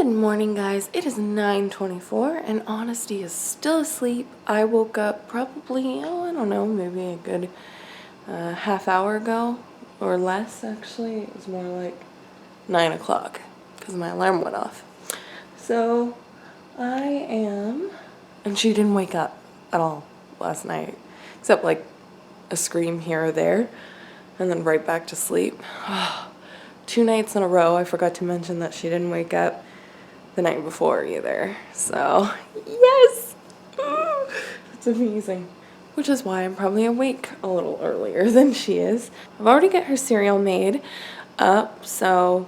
Good morning, guys. It is 9:24 and Honesty is still asleep. I woke up probably, I don't know, maybe a good half hour ago or less, actually. It was more like 9 o'clock because my alarm went off. So and she didn't wake up at all last night, except like a scream here or there, and then right back to sleep. 2 nights in a row. I forgot to mention that she didn't wake up the night before either. So, yes! It's amazing. Which is why I'm probably awake a little earlier than she is. I've already got her cereal made up, so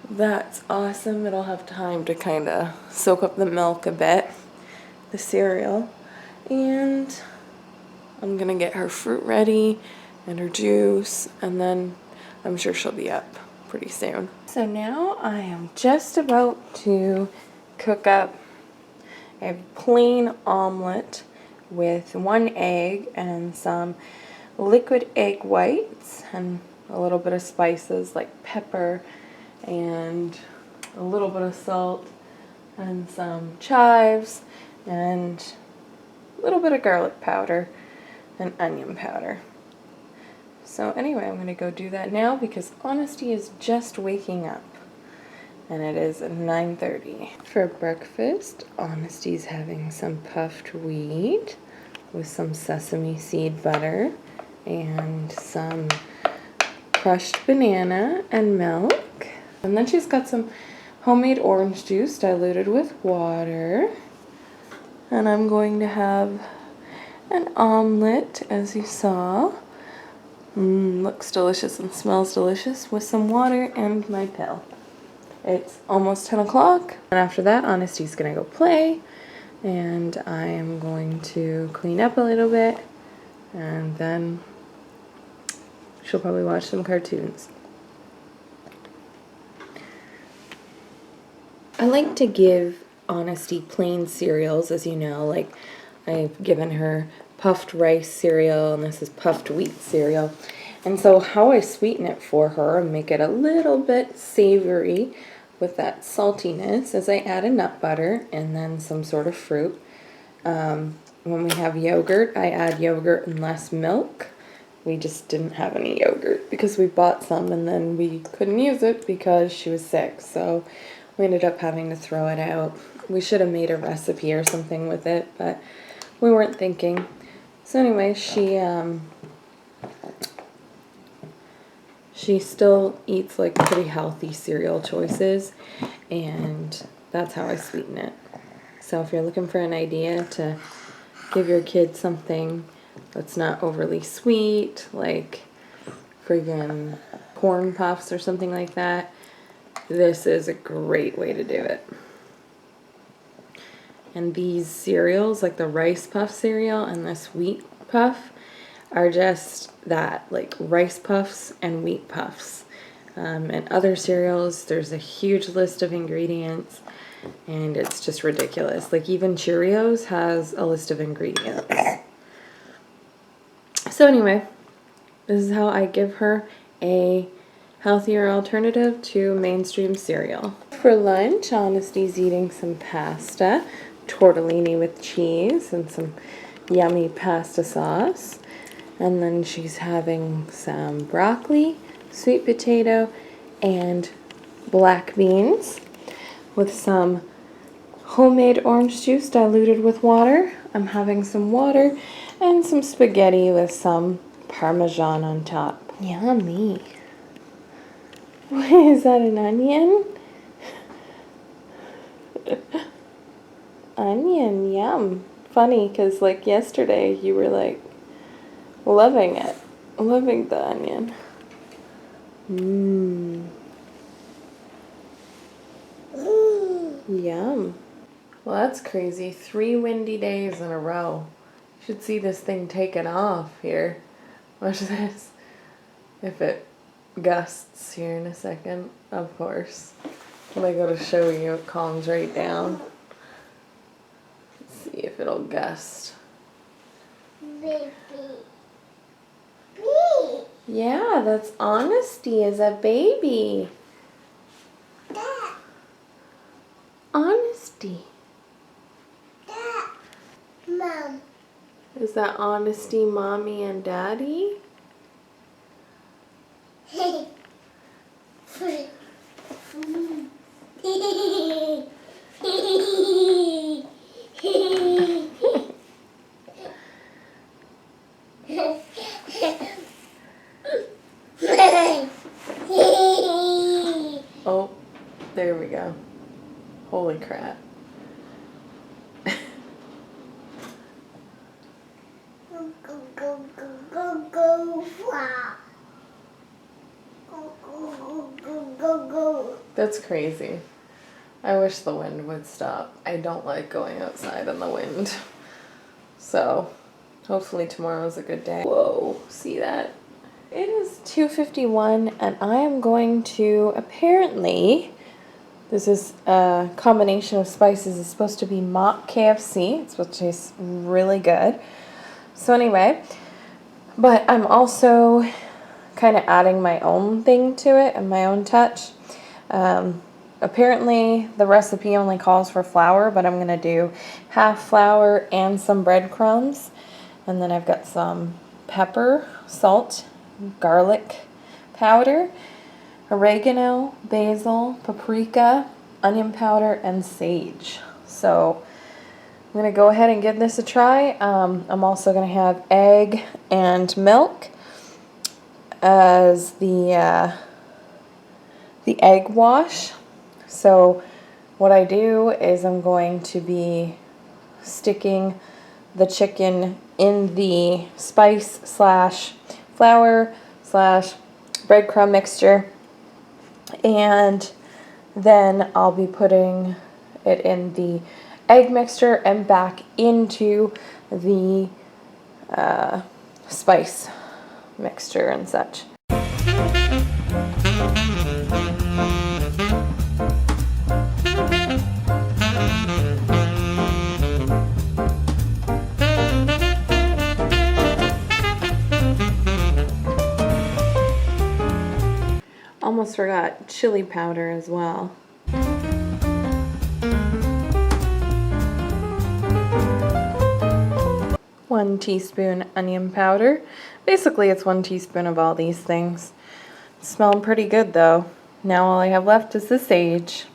that's awesome. It'll have time to kind of soak up the milk a bit, the cereal. And I'm gonna get her fruit ready and her juice, and then I'm sure she'll be up pretty soon. So now I am just about to cook up a plain omelet with 1 egg and some liquid egg whites and a little bit of spices like pepper and a little bit of salt and some chives and a little bit of garlic powder and onion powder. So anyway, I'm going to go do that now because Honesty is just waking up. And it is 9:30. For breakfast, Honesty's having some puffed wheat with some sesame seed butter and some crushed banana and milk. And then she's got some homemade orange juice diluted with water. And I'm going to have an omelet, as you saw. Looks delicious and smells delicious with some water and my pill. It's almost 10 o'clock, and after that, Honesty's gonna go play, and I am going to clean up a little bit, and then she'll probably watch some cartoons. I like to give Honesty plain cereals, as you know, like I've given her puffed rice cereal, and this is puffed wheat cereal. And so how I sweeten it for her and make it a little bit savory with that saltiness is I add a nut butter and then some sort of fruit. When we have yogurt, I add yogurt and less milk. We just didn't have any yogurt because we bought some and then we couldn't use it because she was sick. So we ended up having to throw it out. We should have made a recipe or something with it, but we weren't thinking. So anyway, she still eats like pretty healthy cereal choices, and that's how I sweeten it. So if you're looking for an idea to give your kid something that's not overly sweet, like friggin' corn puffs or something like that, this is a great way to do it. And these cereals, like the rice puff cereal and this wheat puff, are just that, like rice puffs and wheat puffs. And other cereals, there's a huge list of ingredients, and it's just ridiculous. Like even Cheerios has a list of ingredients. So anyway, this is how I give her a healthier alternative to mainstream cereal. For lunch, Honesty's eating some pasta, tortellini with cheese and some yummy pasta sauce. And then she's having some broccoli, sweet potato, and black beans with some homemade orange juice diluted with water. I'm having some water and some spaghetti with some Parmesan on top. Yummy. Is that an onion? Onion, yum. Funny, because like yesterday you were like loving it. Loving the onion. Yum. Well, that's crazy. 3 windy days in a row. You should see this thing taking off here. Watch this. If it gusts here in a second, of course. When I go to show you, it calms right down. Let's see if it'll gust. Baby. Yeah, that's Honesty as a baby. Dad. honesty? Mom. Is that honesty, mommy and daddy? Oh, there we go. Holy crap. Go, go, go, go, go, go, fly. Go, go, go, go, go, go. That's crazy. I wish the wind would stop. I don't like going outside in the wind. So, hopefully tomorrow's a good day. Whoa, see that? It is 2:51 and I am going to, apparently, this is a combination of spices. It's supposed to be mock KFC. It's supposed to taste really good. So anyway, but I'm also kind of adding my own thing to it and my own touch. Apparently the recipe only calls for flour, but I'm going to do half flour and some breadcrumbs. And then I've got some pepper, salt, garlic powder, oregano, basil, paprika, onion powder, and sage. So I'm going to go ahead and give this a try. I'm also going to have egg and milk as the egg wash. So what I do is I'm going to be sticking the chicken in the spice slash flour slash breadcrumb mixture, and then I'll be putting it in the egg mixture and back into the spice mixture and such. Almost forgot chili powder as well. 1 teaspoon onion powder. Basically, it's 1 teaspoon of all these things. It's smelling pretty good though. Now all I have left is the sage.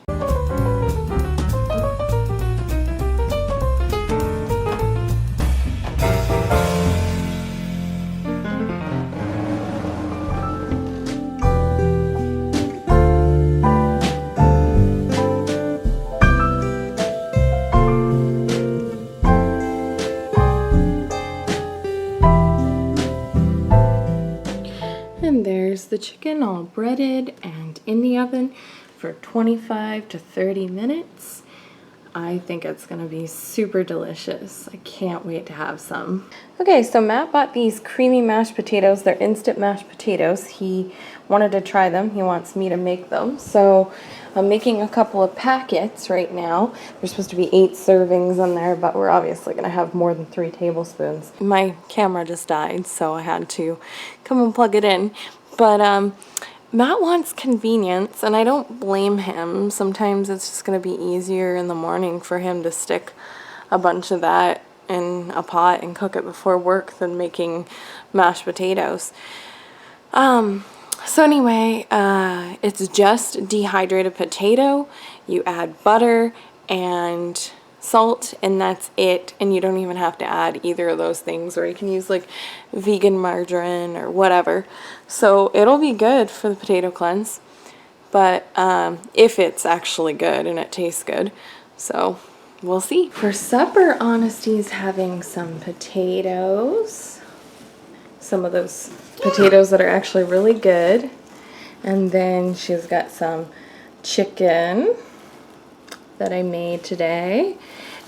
And there's the chicken all breaded and in the oven for 25 to 30 minutes. I think it's gonna be super delicious. I can't wait to have some. Okay, so Matt bought these creamy mashed potatoes. They're instant mashed potatoes. He wanted to try them. He wants me to make them. So I'm making a couple of packets right now. There's supposed to be 8 servings in there, but we're obviously gonna have more than 3 tablespoons. My camera just died, so I had to come and plug it in. But Matt wants convenience, and I don't blame him. Sometimes it's just going to be easier in the morning for him to stick a bunch of that in a pot and cook it before work than making mashed potatoes. So anyway, it's just dehydrated potato. You add butter and salt, and that's it. And you don't even have to add either of those things, or you can use like vegan margarine or whatever. So it'll be good for the potato cleanse, but if it's actually good and it tastes good. So we'll see. For supper, Honesty's having some potatoes. Some of those potatoes that are actually really good. And then she's got some chicken that I made today,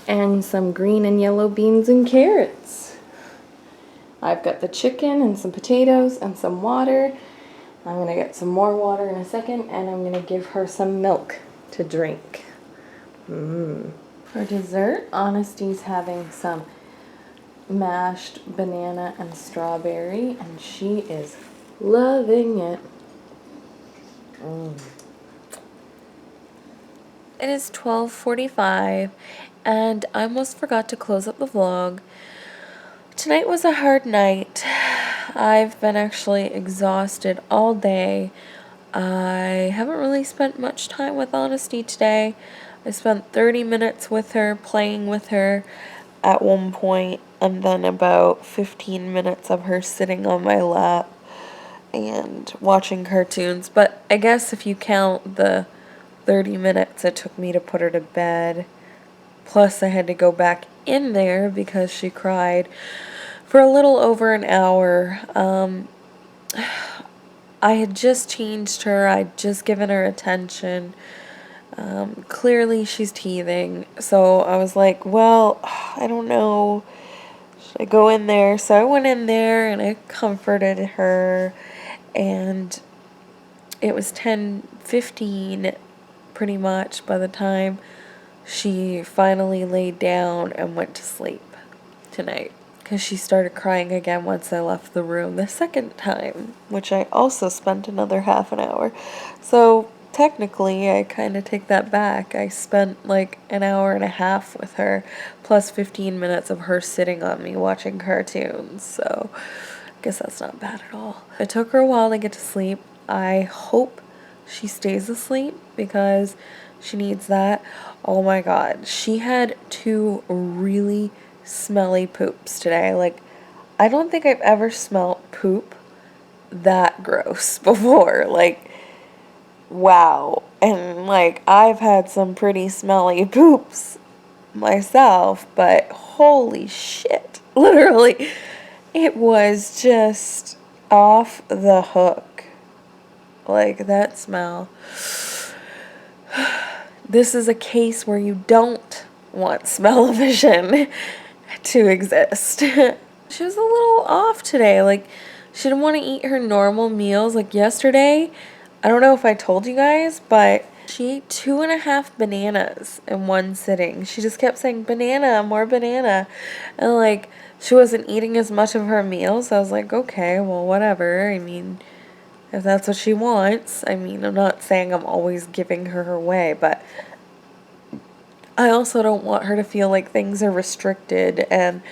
and some green and yellow beans and carrots. I've got the chicken and some potatoes and some water. I'm gonna get some more water in a second, and I'm gonna give her some milk to drink. For dessert, Honesty's having some mashed banana and strawberry, and she is loving it. It is 12:45 and I almost forgot to close up the vlog. Tonight was a hard night. I've been actually exhausted all day. I haven't really spent much time with Honesty today. I spent 30 minutes with her, playing with her at one point, and then about 15 minutes of her sitting on my lap and watching cartoons. But I guess if you count the 30 minutes it took me to put her to bed, plus I had to go back in there because she cried for a little over an hour. I had just changed her, I'd just given her attention. Clearly she's teething, so I was like, well, I don't know, should I go in there? So I went in there and I comforted her, and it was 10:15 pretty much by the time she finally laid down and went to sleep tonight, because she started crying again once I left the room the second time, which I also spent another half an hour. So technically I kind of take that back. I spent like an hour and a half with her, plus 15 minutes of her sitting on me watching cartoons. So I guess that's not bad at all. It took her a while to get to sleep. I hope she stays asleep because she needs that. Oh my god, she had 2 really smelly poops today. Like, I don't think I've ever smelled poop that gross before. Like, wow. And like, I've had some pretty smelly poops myself, but holy shit. Literally, it was just off the hook. Like, that smell. This is a case where you don't want smell-o-vision to exist. She was a little off today. Like, she didn't want to eat her normal meals. Like yesterday, I don't know if I told you guys, but she ate 2.5 bananas in one sitting. She just kept saying, banana, more banana. And like, she wasn't eating as much of her meals. So I was like, okay, well, whatever. I mean, if that's what she wants. I mean, I'm not saying I'm always giving her way, but I also don't want her to feel like things are restricted and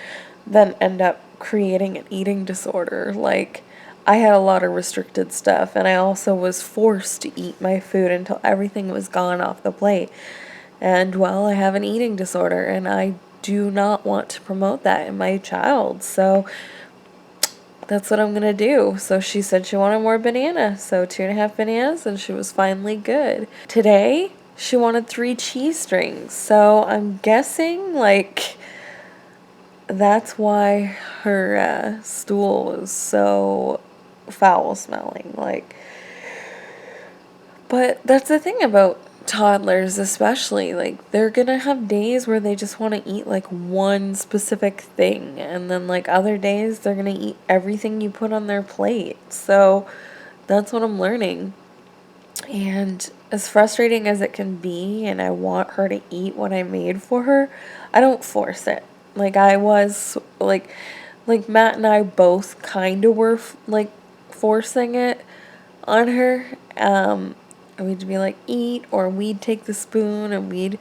then end up creating an eating disorder. Like, I had a lot of restricted stuff, and I also was forced to eat my food until everything was gone off the plate. And, well, I have an eating disorder, and I do not want to promote that in my child. So that's what I'm gonna do. So she said she wanted more banana, so 2.5 bananas, and she was finally good. Today, she wanted 3 cheese strings, so I'm guessing, like, that's why her stool was so foul smelling. Like, but that's the thing about toddlers, especially, like, they're gonna have days where they just want to eat like one specific thing, and then like other days they're gonna eat everything you put on their plate. So that's what I'm learning. And as frustrating as it can be, and I want her to eat what I made for her, I don't force it. Like, I was like Matt and I both kind of were like forcing it on her. And we'd be like, eat, or we'd take the spoon and we'd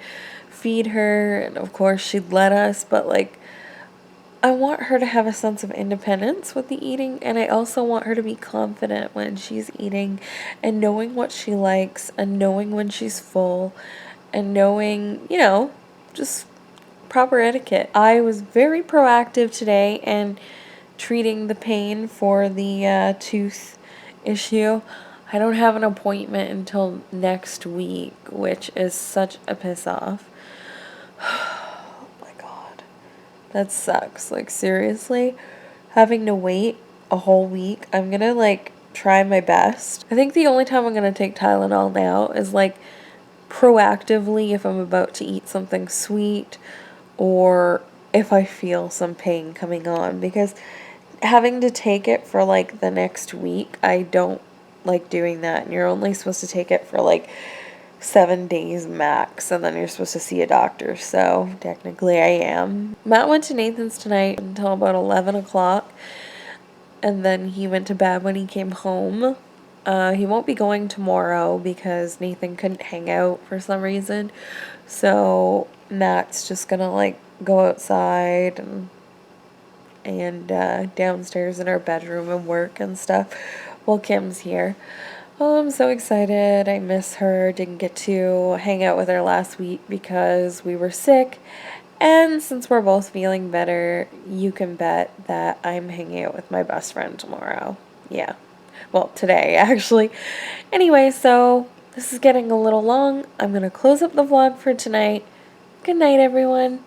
feed her, and of course she'd let us, but like, I want her to have a sense of independence with the eating, and I also want her to be confident when she's eating, and knowing what she likes, and knowing when she's full, and knowing, you know, just proper etiquette. I was very proactive today and treating the pain for the tooth issue. I don't have an appointment until next week, which is such a piss off. Oh my god. That sucks. Like, seriously, having to wait a whole week. I'm gonna like try my best. I think the only time I'm gonna take Tylenol now is like proactively if I'm about to eat something sweet, or if I feel some pain coming on, because having to take it for like the next week, I don't like doing that. And you're only supposed to take it for like 7 days max, and then you're supposed to see a doctor. So technically I am. Matt went to Nathan's tonight until about 11 o'clock, and then he went to bed when he came home. He won't be going tomorrow because Nathan couldn't hang out for some reason. So Matt's just gonna like go outside and downstairs in our bedroom and work and stuff while Kim's here. Oh, I'm so excited. I miss her. Didn't get to hang out with her last week because we were sick. And since we're both feeling better, you can bet that I'm hanging out with my best friend tomorrow. Yeah. Well, today, actually. Anyway, so this is getting a little long. I'm going to close up the vlog for tonight. Good night, everyone.